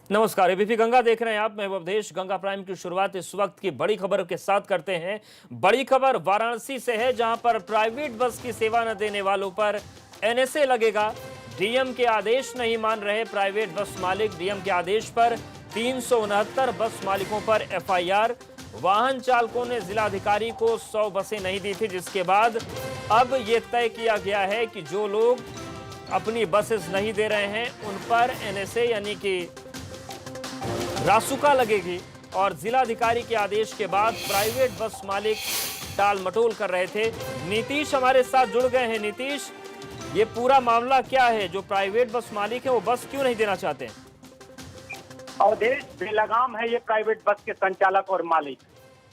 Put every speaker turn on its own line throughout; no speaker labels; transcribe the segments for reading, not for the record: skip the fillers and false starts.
नमस्कार, एबीपी गंगा देख रहे हैं आप। मैं अवधेश। गंगा प्राइम की शुरुआत इस वक्त की बड़ी खबर के साथ करते हैं। बड़ी खबर वाराणसी से है, जहां पर प्राइवेट बस की सेवा न देने वालों पर एनएसए लगेगा। डीएम के आदेश नहीं मान रहे प्राइवेट बस मालिक। डीएम के आदेश पर 369 बस मालिकों पर एफआईआर। वाहन चालकों ने जिलाधिकारी को 100 बसें नहीं दी थी, जिसके बाद अब यह तय किया गया है कि जो लोग अपनी बसेस नहीं दे रहे हैं उन पर एनएसए यानी कि रासुका लगेगी। और जिलाधिकारी के आदेश के बाद प्राइवेट बस मालिक टाल मटोल कर रहे थे। नीतीश हमारे साथ जुड़ गए हैं। नीतीश, ये पूरा मामला क्या है? जो प्राइवेट बस मालिक है वो बस क्यों नहीं देना चाहते हैं?
अवधेश, बेलगाम है ये प्राइवेट बस के संचालक और मालिक।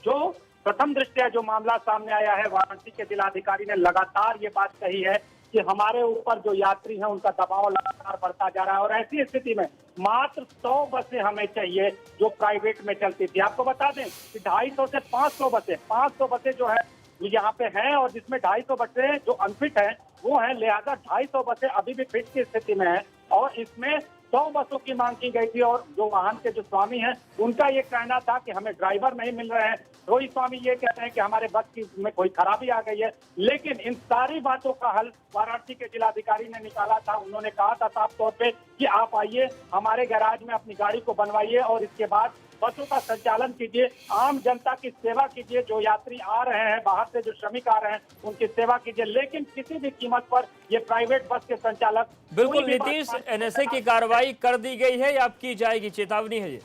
जो प्रथम दृष्टया जो मामला सामने आया है, वाराणसी के जिलाधिकारी ने लगातार ये बात कही है कि हमारे ऊपर जो यात्री हैं उनका दबाव लगातार बढ़ता जा रहा है और ऐसी स्थिति में मात्र 100 बसें हमें चाहिए जो प्राइवेट में चलती थी। आपको बता दें कि 250 से 500 बसें जो है यहाँ पे हैं और जिसमें 250 बसें जो अनफिट हैं वो हैं, लिहाजा 250 बसें अभी भी फिट की स्थिति में है और इसमें 100 बसों की मांग की गई थी। और जो वाहन के जो स्वामी हैं उनका ये कहना था कि हमें ड्राइवर नहीं मिल रहे हैं। रोहित स्वामी ये कहते हैं कि हमारे बस की में कोई खराबी आ गई है। लेकिन इन सारी बातों का हल वाराणसी के जिलाधिकारी ने निकाला था। उन्होंने कहा था साफ तौर पे कि आप आइए, हमारे गैराज में अपनी गाड़ी को बनवाइए और इसके बाद बसों का संचालन कीजिए, आम जनता की सेवा कीजिए। जो यात्री आ रहे हैं बाहर से, जो श्रमिक आ रहे हैं उनकी सेवा कीजिए, लेकिन किसी भी कीमत पर ये प्राइवेट बस के संचालक।
बिल्कुल नीतीश, एनएसए की कार्रवाई कर दी गई है या अब की जाएगी? चेतावनी है ये।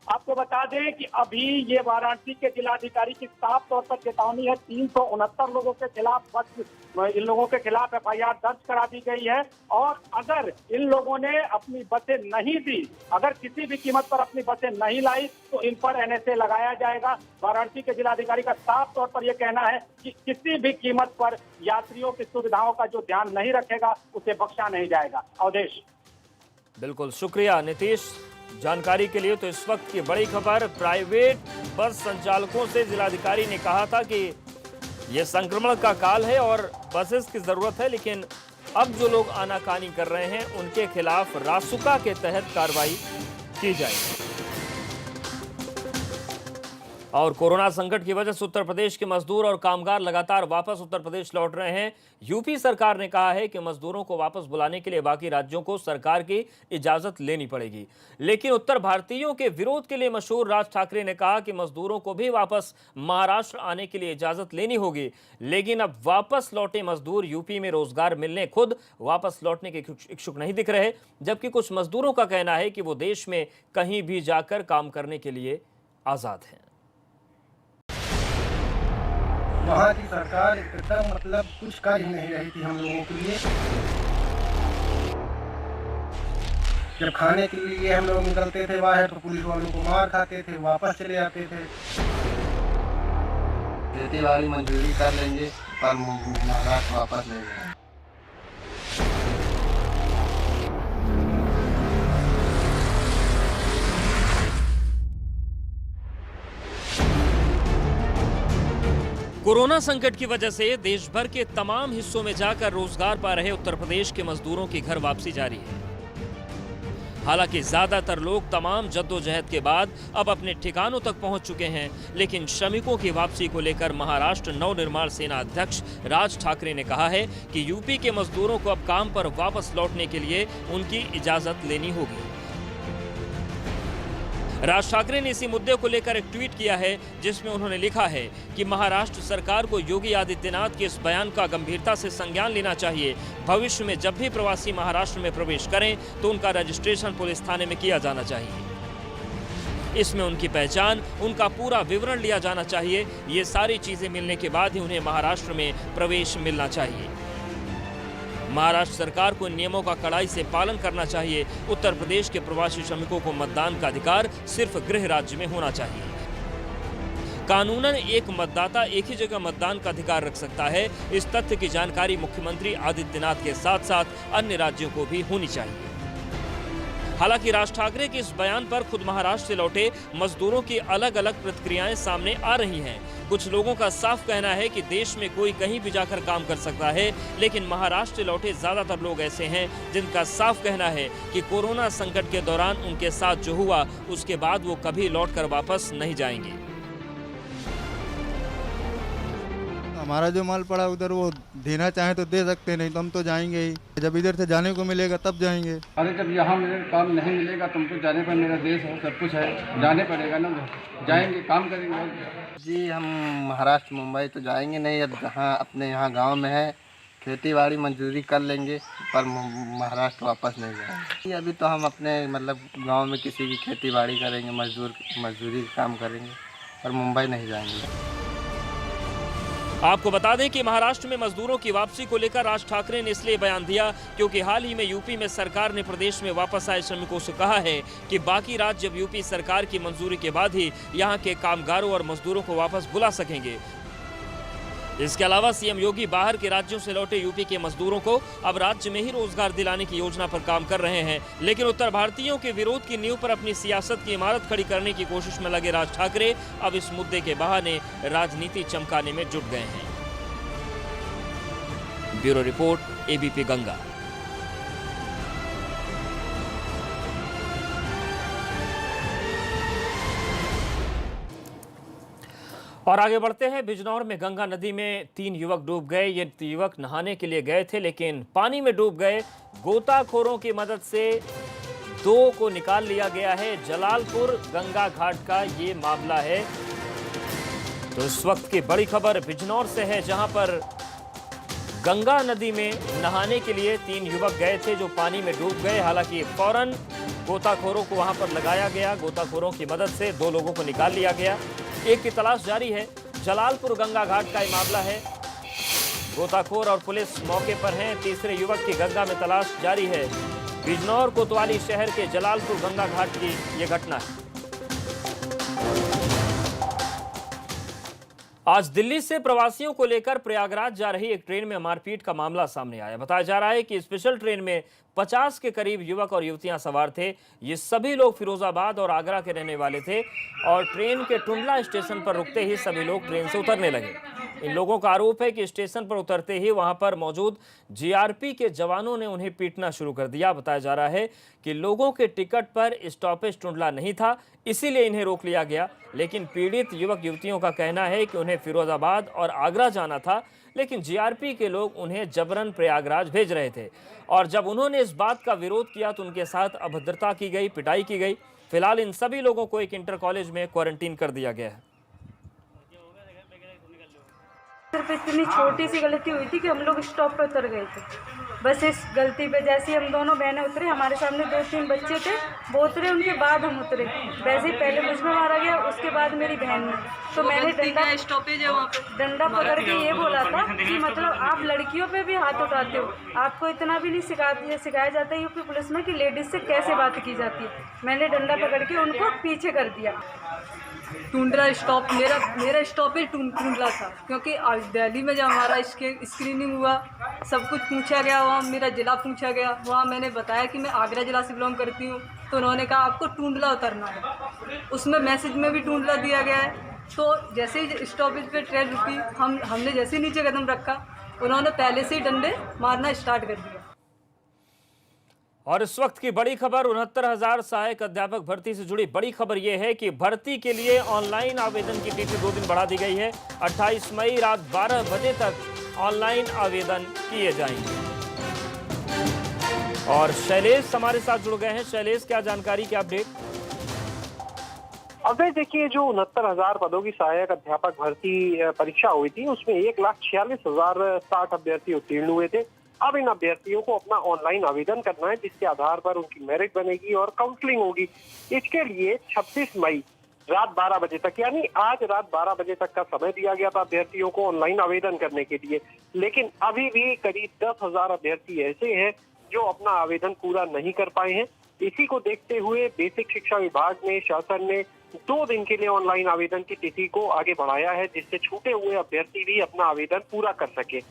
आपको बता दें कि अभी ये वाराणसी के जिलाधिकारी की साफ तौर पर चेतावनी है। 369 लोगों के खिलाफ इन लोगों के खिलाफ एफआईआर दर्ज करा दी गई है और अगर इन लोगों ने अपनी बसें नहीं दी, अगर किसी भी कीमत पर अपनी बसें नहीं लाई तो इन पर एनएसए लगाया जाएगा। वाराणसी के जिलाधिकारी का साफ तौर पर यह कहना है कि किसी भी कीमत पर यात्रियों की सुविधाओं का जो ध्यान नहीं रखेगा उसे बख्शा नहीं जाएगा। अवधेश,
बिल्कुल शुक्रिया नीतीश जानकारी के लिए। तो इस वक्त की बड़ी खबर, प्राइवेट बस संचालकों से जिलाधिकारी ने कहा था कि यह संक्रमण का काल है और बसेस की जरूरत है, लेकिन अब जो लोग आनाकानी कर रहे हैं उनके खिलाफ रासुका के तहत कार्रवाई की जाएगी। और कोरोना संकट की वजह से उत्तर प्रदेश के मजदूर और कामगार लगातार वापस उत्तर प्रदेश लौट रहे हैं। यूपी सरकार ने कहा है कि मजदूरों को वापस बुलाने के लिए बाकी राज्यों को सरकार की इजाजत लेनी पड़ेगी। लेकिन उत्तर भारतीयों के विरोध के लिए मशहूर राज ठाकरे ने कहा कि मजदूरों को भी वापस महाराष्ट्र आने के लिए इजाजत लेनी होगी। लेकिन अब वापस लौटे मजदूर यूपी में रोजगार मिलने खुद वापस लौटने के इच्छुक नहीं दिख रहे, जबकि कुछ मजदूरों का कहना है कि वो देश में कहीं भी जाकर काम करने के लिए आजाद हैं।
वहाँ की सरकार एकदम कुछ कर ही नहीं रही थी हम लोगों के लिए। जब खाने के लिए हम लोग निकलते थे बाहर तो पुलिस वालों को मार खाते थे, वापस चले आते थे। खेती बाड़ी मजदूरी कर लेंगे पर महाराष्ट्र वापस ले जाएंगे।
कोरोना संकट की वजह से देश भर के तमाम हिस्सों में जाकर रोजगार पा रहे उत्तर प्रदेश के मजदूरों की घर वापसी जारी है। हालांकि ज्यादातर लोग तमाम जद्दोजहद के बाद अब अपने ठिकानों तक पहुंच चुके हैं, लेकिन श्रमिकों की वापसी को लेकर महाराष्ट्र नवनिर्माण सेना अध्यक्ष राज ठाकरे ने कहा है कि यूपी के मजदूरों को अब काम पर वापस लौटने के लिए उनकी इजाजत लेनी होगी। राज ठाकरे ने इसी मुद्दे को लेकर एक ट्वीट किया है, जिसमें उन्होंने लिखा है कि महाराष्ट्र सरकार को योगी आदित्यनाथ के इस बयान का गंभीरता से संज्ञान लेना चाहिए। भविष्य में जब भी प्रवासी महाराष्ट्र में प्रवेश करें तो उनका रजिस्ट्रेशन पुलिस थाने में किया जाना चाहिए। इसमें उनकी पहचान, उनका पूरा विवरण लिया जाना चाहिए। ये सारी चीजें मिलने के बाद ही उन्हें महाराष्ट्र में प्रवेश मिलना चाहिए। महाराष्ट्र सरकार को नियमों का कड़ाई से पालन करना चाहिए। उत्तर प्रदेश के प्रवासी श्रमिकों को मतदान का अधिकार सिर्फ गृह राज्य में होना चाहिए। कानूनन एक मतदाता एक ही जगह मतदान का अधिकार रख सकता है। इस तथ्य की जानकारी मुख्यमंत्री आदित्यनाथ के साथ साथ अन्य राज्यों को भी होनी चाहिए। हालांकि राज ठाकरे के इस बयान पर खुद महाराष्ट्र से लौटे मजदूरों की अलग अलग प्रतिक्रियाएं सामने आ रही हैं। कुछ लोगों का साफ कहना है कि देश में कोई कहीं भी जाकर काम कर सकता है, लेकिन महाराष्ट्र से लौटे ज्यादातर लोग ऐसे हैं जिनका साफ कहना है कि कोरोना संकट के दौरान उनके साथ जो हुआ उसके बाद वो कभी लौटकर वापस नहीं जाएंगे।
हमारा जो माल पड़ा उधर वो देना चाहे तो दे सकते, नहीं तो हम तो जाएंगे ही। जब इधर से जाने को मिलेगा तब जाएंगे।
अरे जब यहाँ मेरे काम नहीं मिलेगा तुमको जाने पर, मेरा देश है, सब कुछ है, जाने पड़ेगा ना, जाएंगे काम करेंगे।
जी हम महाराष्ट्र मुंबई तो जाएंगे नहीं, अब जहाँ अपने यहाँ गांव में है खेती बाड़ी मजदूरी कर लेंगे, पर महाराष्ट्र वापस नहीं जाएंगे। अभी तो हम अपने मतलब गांव में किसी की खेती बाड़ी करेंगे, मजदूरी काम करेंगे, पर मुंबई नहीं जाएंगे।
आपको बता दें कि महाराष्ट्र में मजदूरों की वापसी को लेकर राज ठाकरे ने इसलिए बयान दिया क्योंकि हाल ही में यूपी में सरकार ने प्रदेश में वापस आए श्रमिकों से कहा है कि बाकी राज्य जब यूपी सरकार की मंजूरी के बाद ही यहां के कामगारों और मजदूरों को वापस बुला सकेंगे। इसके अलावा सीएम योगी बाहर के राज्यों से लौटे यूपी के मजदूरों को अब राज्य में ही रोजगार दिलाने की योजना पर काम कर रहे हैं, लेकिन उत्तर भारतीयों के विरोध की नींव पर अपनी सियासत की इमारत खड़ी करने की कोशिश में लगे राज ठाकरे अब इस मुद्दे के बहाने राजनीति चमकाने में जुट गए हैं। Bureau report, ABP Ganga. और आगे बढ़ते हैं। बिजनौर में गंगा नदी में 3 युवक डूब गए। ये युवक नहाने के लिए गए थे लेकिन पानी में डूब गए। गोताखोरों की मदद से 2 को निकाल लिया गया है। जलालपुर गंगा घाट का ये मामला है। तो इस वक्त की बड़ी खबर बिजनौर से है, जहां पर गंगा नदी में नहाने के लिए 3 युवक गए थे जो पानी में डूब गए। हालांकि फौरन गोताखोरों को वहां पर लगाया गया। गोताखोरों की मदद से 2 लोगों को निकाल लिया गया। एक की तलाश जारी है। जलालपुर गंगा घाट का ये मामला है। गोताखोर और पुलिस मौके पर हैं। तीसरे युवक की गंगा में तलाश जारी है। बिजनौर कोतवाली शहर के जलालपुर गंगा घाट की ये घटना है। आज दिल्ली से प्रवासियों को लेकर प्रयागराज जा रही एक ट्रेन में मारपीट का मामला सामने आया। बताया जा रहा है कि स्पेशल ट्रेन में 50 के करीब युवक और युवतियां सवार थे। ये सभी लोग फिरोजाबाद और आगरा के रहने वाले थे और ट्रेन के टुंडला स्टेशन पर रुकते ही सभी लोग ट्रेन से उतरने लगे। इन लोगों का आरोप है कि स्टेशन पर उतरते ही वहां पर मौजूद जीआरपी के जवानों ने उन्हें पीटना शुरू कर दिया। बताया जा रहा है कि लोगों के टिकट पर स्टॉपेज टुंडला नहीं था, इसीलिए इन्हें रोक लिया गया। लेकिन पीड़ित युवक युवतियों का कहना है कि उन्हें फिरोजाबाद और आगरा जाना था, लेकिन जीआरपी के लोग उन्हें जबरन प्रयागराज भेज रहे थे और जब उन्होंने इस बात का विरोध किया तो उनके साथ अभद्रता की गई, पिटाई की गई। फिलहाल इन सभी लोगों को एक इंटर कॉलेज में क्वारंटीन कर दिया गया है।
सिर्फ इतनी छोटी सी गलती हुई थी कि हम लोग स्टॉप पे उतर गए थे। बस इस गलती पे जैसे हम दोनों बहनें उतरे, हमारे सामने 2-3 बच्चे थे, वो उतरे, उनके बाद हम उतरे। वैसे ही पहले मुझ में मारा गया, उसके बाद मेरी बहन में। तो मैंने डंडा पकड़ के ये बोला था कि मतलब आप लड़कियों पे भी हाथ उठाते हो, आपको इतना भी नहीं सिखाया जाता है यूपी पुलिस में कि लेडीज से कैसे बात की जाती है। मैंने डंडा पकड़ के उनको पीछे कर दिया।
टुंडला स्टॉप मेरा स्टॉपेज टुंडला था, क्योंकि दिल्ली में जब हमारा स्क्रीनिंग हुआ, सब कुछ पूछा गया, वहाँ मेरा जिला पूछा गया। वहाँ मैंने बताया कि मैं आगरा जिला से बिलोंग करती हूँ, तो उन्होंने कहा आपको टुंडला उतरना है। उसमें मैसेज में भी टुंडला दिया गया है। तो जैसे ही स्टॉपेज पे ट्रेन रुकी, हमने जैसे ही नीचे कदम रखा, उन्होंने पहले से ही डंडे मारना स्टार्ट कर दिया।
और इस वक्त की बड़ी खबर 69,000 सहायक अध्यापक भर्ती से जुड़ी बड़ी खबर यह है कि भर्ती के लिए ऑनलाइन आवेदन की तिथि 2 दिन बढ़ा दी गई है। 28 मई रात 12 बजे तक ऑनलाइन आवेदन किए जाएंगे। और शैलेश हमारे साथ जुड़ गए हैं। शैलेश, क्या जानकारी, क्या अपडेट?
अब देखिए, जो 69,000 पदों की सहायक अध्यापक भर्ती परीक्षा हुई थी उसमें 1,46,060 अभ्यर्थी उत्तीर्ण हुए थे। अब इन अभ्यर्थियों को अपना ऑनलाइन आवेदन करना है, जिसके आधार पर उनकी मेरिट बनेगी और काउंसलिंग होगी। इसके लिए 26 मई रात 12 बजे तक, यानी आज रात 12 बजे तक का समय दिया गया था अभ्यर्थियों को ऑनलाइन आवेदन करने के लिए। लेकिन अभी भी करीब 10,000 अभ्यर्थी ऐसे हैं जो अपना आवेदन पूरा नहीं कर पाए हैं। इसी को देखते हुए बेसिक शिक्षा विभाग ने, शासन ने 2 दिन के लिए ऑनलाइन आवेदन की तिथि को आगे बढ़ाया है, जिससे छूटे हुए अभ्यर्थी भी अपना आवेदन पूरा कर सके।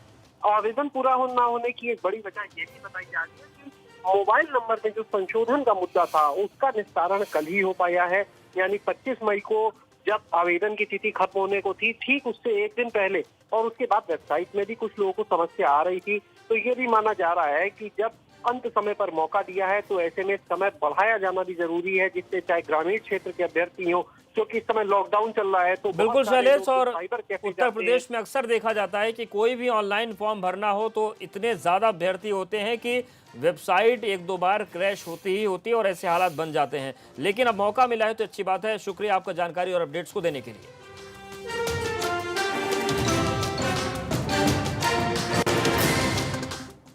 आवेदन पूरा ना होने की एक बड़ी वजह ये भी बताई जा रही है कि मोबाइल नंबर में जो संशोधन का मुद्दा था उसका निस्तारण कल ही हो पाया है। यानी 25 मई को जब आवेदन की तिथि खत्म होने को थी, ठीक उससे एक दिन पहले और उसके बाद वेबसाइट में भी कुछ लोगों को समस्या आ रही थी। तो ये भी माना जा रहा है कि जब अंत समय पर मौका दिया है तो ऐसे में समय बढ़ाया जाना भी जरूरी है, जिससे चाहे ग्रामीण क्षेत्र के अभ्यर्थी हो, क्योंकि इस समय लॉकडाउन चल रहा है। तो
बिल्कुल शैलेश, और
साइबर कैफे
उत्तर प्रदेश में अक्सर देखा जाता है कि कोई भी ऑनलाइन फॉर्म भरना हो तो इतने ज्यादा अभ्यर्थी होते हैं कि वेबसाइट एक दो बार क्रैश होती ही होती है और ऐसे हालात बन जाते हैं। लेकिन अब मौका मिला है तो अच्छी बात है। शुक्रिया आपका जानकारी और अपडेट्स को देने के लिए।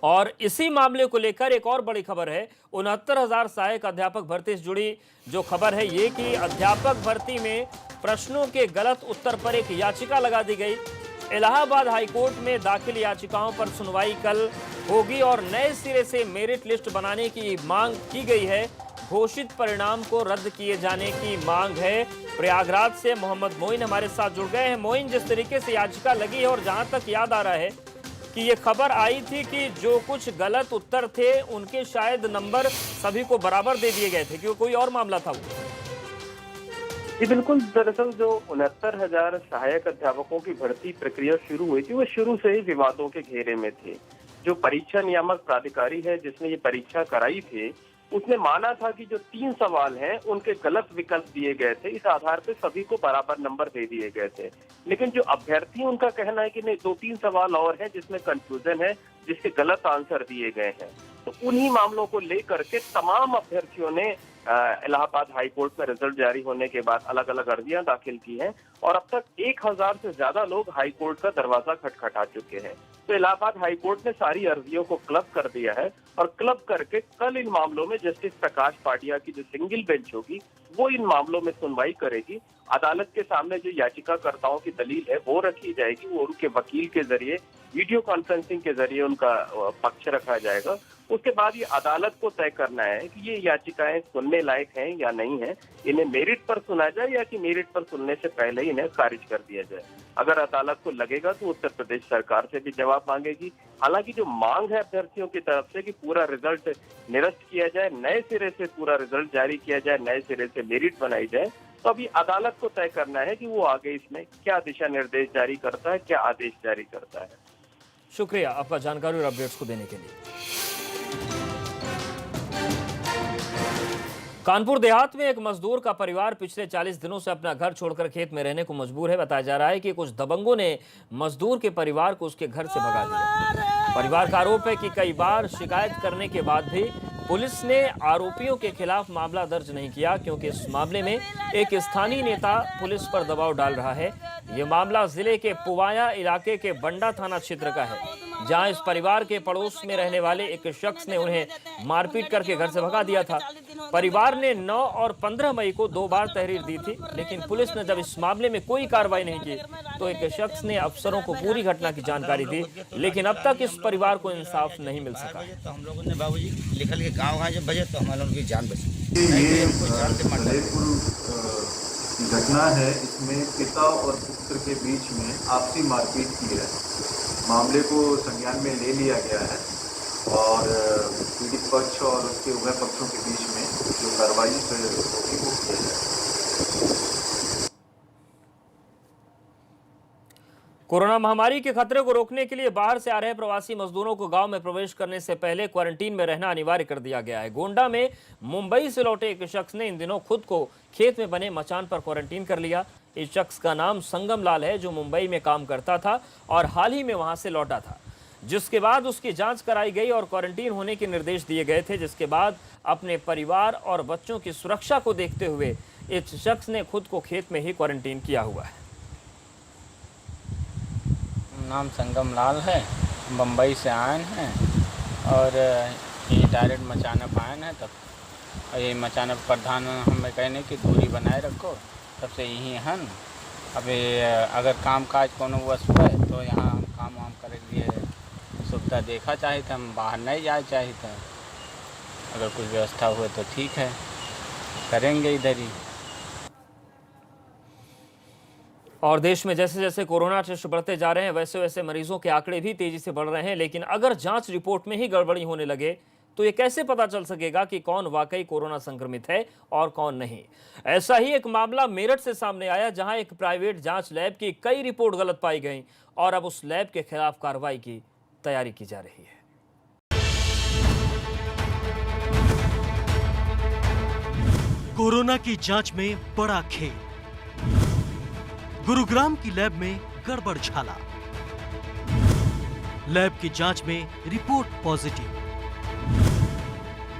और इसी मामले को लेकर एक और बड़ी खबर है। 69,000 सहायक अध्यापक भर्ती से जुड़ी जो खबर है ये कि अध्यापक भर्ती में प्रश्नों के गलत उत्तर पर एक याचिका लगा दी गई। इलाहाबाद हाईकोर्ट में दाखिल याचिकाओं पर सुनवाई कल होगी और नए सिरे से मेरिट लिस्ट बनाने की मांग की गई है। घोषित परिणाम को रद्द किए जाने की मांग है। प्रयागराज से मोहम्मद मोइन हमारे साथ जुड़ गए हैं। मोइन, जिस तरीके से याचिका लगी है और जहां तक याद आ रहा है कि ये खबर आई थी कि जो कुछ गलत उत्तर थे उनके शायद नंबर सभी को बराबर दे दिए गए थे, क्योंकि कोई और मामला था वो।
जी बिल्कुल, दरअसल जो 69,000 सहायक अध्यापकों की भर्ती प्रक्रिया शुरू हुई थी वो शुरू से ही विवादों के घेरे में थी। जो परीक्षा नियामक प्राधिकारी है जिसने ये परीक्षा कराई थी, उसने माना था कि जो 3 सवाल हैं उनके गलत विकल्प दिए गए थे, इस आधार पे सभी को बराबर नंबर दे दिए गए थे। लेकिन जो अभ्यर्थी उनका कहना है कि नहीं, 2-3 सवाल और हैं जिसमें कंफ्यूजन है, जिसके गलत आंसर दिए गए हैं। तो उन्हीं मामलों को लेकर के तमाम अभ्यर्थियों ने इलाहाबाद हाईकोर्ट में रिजल्ट जारी होने के बाद अलग अलग अर्जियां दाखिल की हैं और अब तक 1000 से ज्यादा लोग हाईकोर्ट का दरवाजा खटखटा चुके हैं। तो इलाहाबाद हाईकोर्ट ने सारी अर्जियों को क्लब कर दिया है और क्लब करके कल इन मामलों में जस्टिस प्रकाश पाटिया की जो सिंगल बेंच होगी वो इन मामलों में सुनवाई करेगी। अदालत के सामने जो याचिकाकर्ताओं की दलील है वो रखी जाएगी, वो उनके वकील के जरिए वीडियो कॉन्फ्रेंसिंग के जरिए उनका पक्ष रखा जाएगा। उसके बाद ये अदालत को तय करना है कि ये याचिकाएं सुनने लायक हैं या नहीं है, इन्हें मेरिट पर सुना जाए या कि मेरिट पर सुनने से पहले ही इन्हें खारिज कर दिया जाए। अगर अदालत को लगेगा तो उत्तर प्रदेश सरकार से भी जवाब मांगेगी। हालांकि जो मांग है अभ्यर्थियों की तरफ से कि पूरा रिजल्ट निरस्त किया जाए, नए सिरे से पूरा रिजल्ट जारी किया जाए, नए सिरे से मेरिट बनाई जाए, तो अभी अदालत को तय करना है कि वो आगे इसमें क्या दिशा निर्देश जारी करता है, क्या आदेश जारी करता है।
शुक्रिया आपका जानकारी और अपडेट्स को देने के लिए। कानपुर देहात में एक मजदूर का परिवार पिछले 40 दिनों से अपना घर छोड़कर खेत में रहने को मजबूर है। बताया जा रहा है कि कुछ दबंगों ने मजदूर के परिवार को उसके घर से भगा दिया। परिवार का आरोप है कि कई बार शिकायत करने के बाद भी पुलिस ने आरोपियों के खिलाफ मामला दर्ज नहीं किया, क्योंकि इस मामले में एक स्थानीय नेता पुलिस पर दबाव डाल रहा है। ये मामला जिले के पुवाया इलाके के बंडा थाना क्षेत्र का है, जहां इस परिवार के पड़ोस में रहने वाले एक शख्स ने उन्हें मारपीट करके घर से भगा दिया था। परिवार ने 9 और 15 मई को 2 बार तहरीर दी थी, लेकिन पुलिस ने जब इस मामले में कोई कार्रवाई नहीं की तो एक शख्स ने अफसरों को पूरी घटना की जानकारी दी, लेकिन अब तक इस परिवार को इंसाफ नहीं मिल सका।
तो हम लोगों ने बाबूजी लिखल के गाँव जब बजे तो हमारे उनकी जान बची।
की घटना है, इसमें पिता और पुत्र के बीच में आपसी मारपीट की है। मामले को संज्ञान में ले लिया गया है और पीड़ित पक्ष और उसके उभय पक्षों के बीच में जो कार्रवाई होगी वो किया जाए।
कोरोना महामारी के खतरे को रोकने के लिए बाहर से आ रहे प्रवासी मजदूरों को गांव में प्रवेश करने से पहले क्वारंटीन में रहना अनिवार्य कर दिया गया है। गोंडा में मुंबई से लौटे एक शख्स ने इन दिनों खुद को खेत में बने मचान पर क्वारंटीन कर लिया। इस शख्स का नाम संगम लाल है, जो मुंबई में काम करता था और हाल ही में वहां से लौटा था, जिसके बाद उसकी जांच कराई गई और क्वारंटीन होने के निर्देश दिए गए थे। जिसके बाद अपने परिवार और बच्चों की सुरक्षा को देखते हुए इस शख्स ने खुद को खेत में ही क्वारंटीन किया हुआ है।
नाम संगम लाल है, बम्बई से आए हैं और ये डायरेक्ट मचानप आए हैं। तब ये मचानप प्रधान हमें कहने की दूरी बनाए रखो, तब से यही हैं। अब अगर काम काज कोनो वस्तु है तो यहाँ हम काम वाम करे लिए सुविधा देखा चाहिए था, हम बाहर नहीं जाए चाहिए था। अगर कुछ व्यवस्था हुए तो ठीक है, करेंगे इधर ही।
और देश में जैसे जैसे कोरोना टेस्ट बढ़ते जा रहे हैं वैसे वैसे मरीजों के आंकड़े भी तेजी से बढ़ रहे हैं, लेकिन अगर जांच रिपोर्ट में ही गड़बड़ी होने लगे तो ये कैसे पता चल सकेगा कि कौन वाकई कोरोना संक्रमित है और कौन नहीं। ऐसा ही एक मामला मेरठ से सामने आया, जहां एक प्राइवेट जांच लैब की कई रिपोर्ट गलत पाई गई और अब उस लैब के खिलाफ कार्रवाई की तैयारी की जा रही है।
कोरोना की जांच में बड़ा खेल, गुरुग्राम की लैब में गड़बड़ झाला, लैब की जांच में रिपोर्ट पॉजिटिव,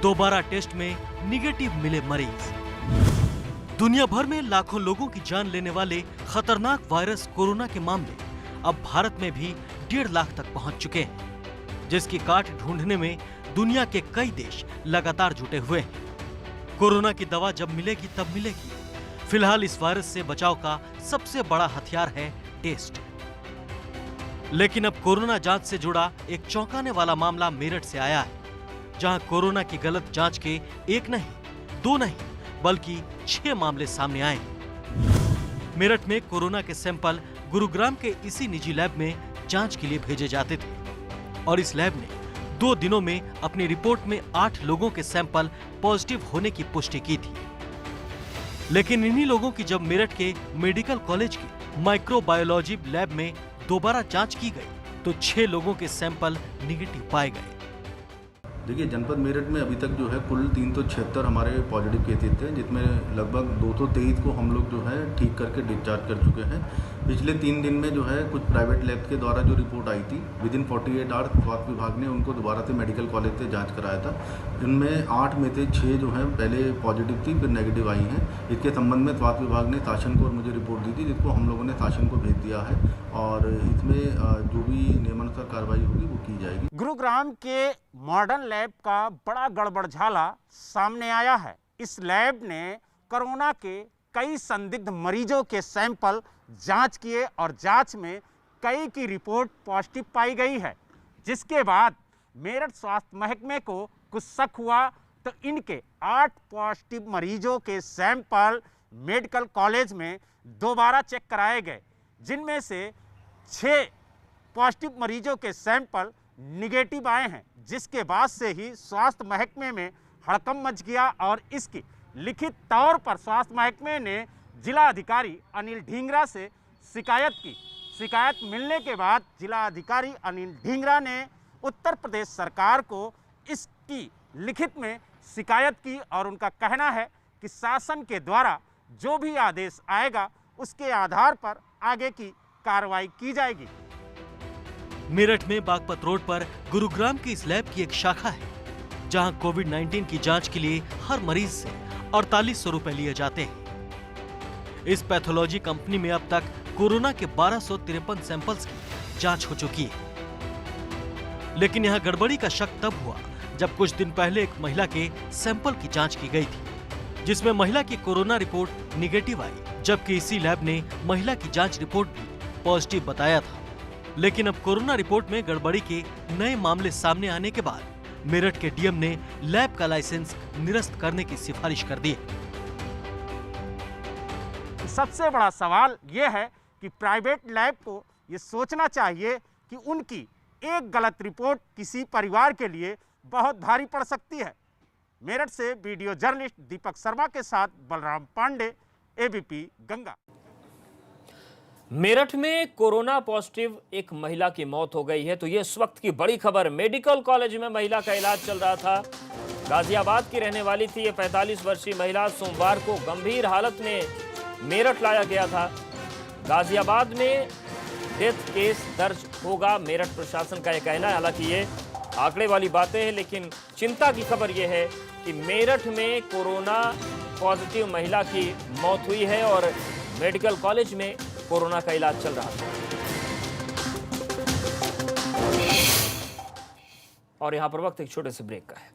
दोबारा टेस्ट में निगेटिव मिले मरीज। दुनिया भर में लाखों लोगों की जान लेने वाले खतरनाक वायरस कोरोना के मामले अब भारत में भी 1.5 लाख तक पहुंच चुके हैं, जिसकी काट ढूंढने में दुनिया के कई देश लगातार जुटे हुए हैं। कोरोना की दवा जब मिलेगी तब मिलेगी। फिलहाल इस वायरस से बचाव का सबसे बड़ा हथियार है टेस्ट। लेकिन अब कोरोना जांच से जुड़ा एक चौंकाने वाला मामला मेरठ से आया है, जहां कोरोना की गलत जांच के 1 नहीं, 2 नहीं, बल्कि 6 मामले सामने आए। मेरठ में कोरोना के सैंपल गुरुग्राम के इसी निजी लैब में जांच के लिए भेजे जाते थे और इस लैब ने 2 दिनों में अपनी रिपोर्ट में 8 लोगों के सैंपल पॉजिटिव होने की पुष्टि की थी। लेकिन इन्हीं लोगों की जब मेरठ के मेडिकल कॉलेज की माइक्रोबायोलॉजी लैब में दोबारा जांच की गई तो 6 लोगों के सैंपल निगेटिव पाए गए।
देखिए, जनपद मेरठ में अभी तक जो है कुल 376 हमारे पॉजिटिव केसेस थे, जिसमें लगभग 223 को हम लोग जो है ठीक करके डिस्चार्ज कर चुके हैं। पिछले 3 दिन में जो है कुछ प्राइवेट लैब के द्वारा जो रिपोर्ट आई थी, विदिन 48 आवर्स स्वास्थ्य विभाग ने उनको दोबारा से मेडिकल कॉलेज से जांच कराया था। इनमें 8 में से 6 जो हैं पहले पॉजिटिव थी, फिर नेगेटिव आई हैं। इसके संबंध में स्वास्थ्य विभाग ने शासन को और मुझे रिपोर्ट दी थी, जिसको हम लोगों ने शासन को भेज दिया है और इसमें जो भी नियमानुसार कार्रवाई होगी वो की जाएगी।
गुरुग्राम के मॉडर्न लैब का बड़ा गड़बड़झाला सामने आया है। इस लैब ने कोरोना के कई संदिग्ध मरीजों के सैंपल जांच किए और जांच में कई की रिपोर्ट पॉजिटिव पाई गई है, जिसके बाद मेरठ स्वास्थ्य महकमे को कुछ शक हुआ तो इनके 8 पॉजिटिव मरीजों के सैंपल मेडिकल कॉलेज में दोबारा चेक कराए गए, जिनमें से 6 पॉजिटिव मरीजों के सैंपल निगेटिव आए हैं, जिसके बाद से ही स्वास्थ्य महकमे में हड़कंप मच गया और इसकी लिखित तौर पर स्वास्थ्य महकमे ने जिला अधिकारी अनिल ढींगरा से शिकायत की। शिकायत मिलने के बाद जिला अधिकारी अनिल ढींगरा ने उत्तर प्रदेश सरकार को इसकी लिखित में शिकायत की और उनका कहना है कि शासन के द्वारा जो भी आदेश आएगा उसके आधार पर आगे की कार्रवाई की जाएगी।
मेरठ में बागपत रोड पर गुरुग्राम की इस लैब की एक शाखा है, जहां कोविड-19 की जांच के लिए हर मरीज से 4800 रुपए लिए जाते हैं। इस पैथोलॉजी कंपनी में अब तक कोरोना के 1253 सैंपल्स की जांच हो चुकी है। लेकिन यहां गड़बड़ी का शक तब हुआ जब कुछ दिन पहले एक महिला के सैंपल की जांच की गई थी, जिसमें महिला की कोरोना रिपोर्ट निगेटिव आई, जबकि इसी लैब ने महिला की जांच रिपोर्ट भी पॉजिटिव बताया था। लेकिन अब कोरोना रिपोर्ट में गड़बड़ी के नए मामले सामने आने के बाद मेरठ के डीएम ने लैब का लाइसेंस निरस्त करने की सिफारिश कर दी है।
सबसे बड़ा सवाल यह है कि प्राइवेट लैब को ये सोचना चाहिए कि उनकी एक गलत रिपोर्ट किसी परिवार के लिए बहुत भारी पड़ सकती है। मेरठ से वीडियो जर्नलिस्ट दीपक शर्मा के साथ बलराम पांडे, एबीपी गंगा।
मेरठ में कोरोना पॉजिटिव एक महिला की मौत हो गई है, तो ये इस वक्त की बड़ी खबर। मेडिकल कॉलेज में महिला का इलाज चल रहा था। गाजियाबाद की रहने वाली थी ये 45 वर्षीय महिला। सोमवार को गंभीर हालत में मेरठ लाया गया था। गाजियाबाद में डेथ केस दर्ज होगा, मेरठ प्रशासन का यह कहना है। हालांकि ये आंकड़े वाली बातें हैं, लेकिन चिंता की खबर यह है कि मेरठ में कोरोना पॉजिटिव महिला की मौत हुई है और मेडिकल कॉलेज में कोरोना का इलाज चल रहा था। और यहां पर वक्त एक छोटे से ब्रेक का है।